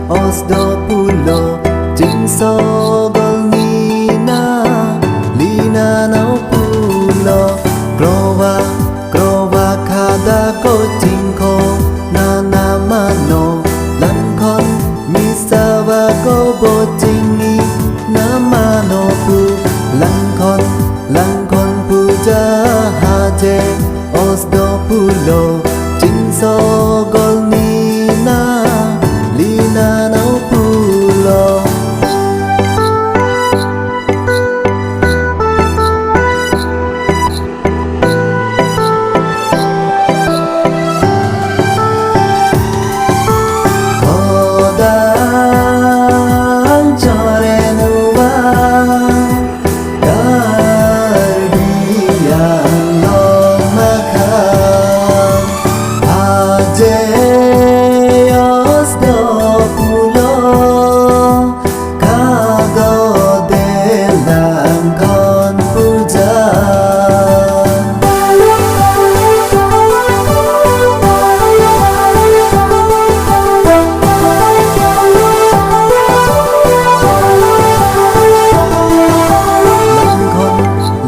Osdopulo Jingso golnina Lina nau pulo Krova kada ko jingko Nana mano Langkon misawa ko bojingi Namano pu Langkon puja haje Osdopulo Jingso golnina Lina nau pulo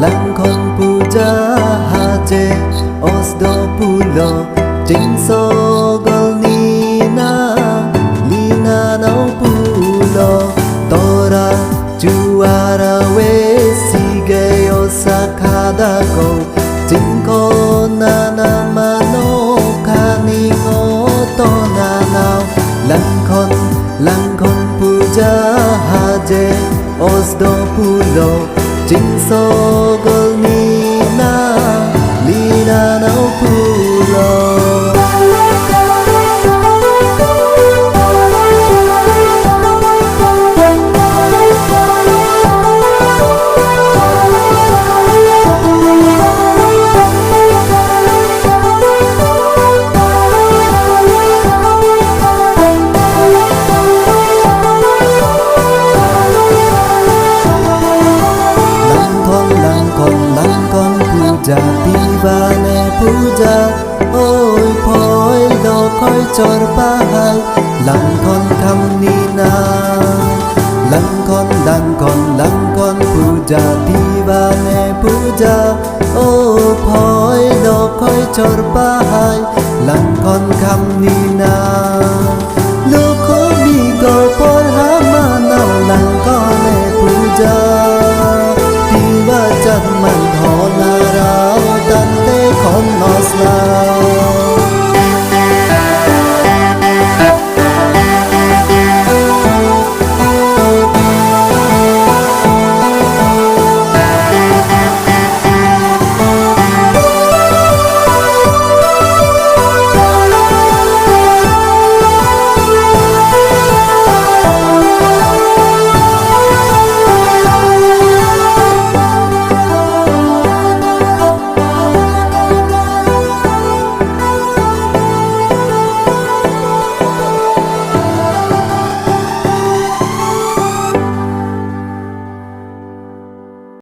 Langkon puja haje Osdopulo Jingso golnina Lina nau pulo Tora juara wesige osakada ko Jingko nana mano kaningo to nanao Langkon puja haje Osdopulo Jingso golnina Lina nau pulo Divane puja oi poi do koi chor pahal Langkon kamnina Langkon puja divane puja oi poi do koi chor pahal Langkon kamnina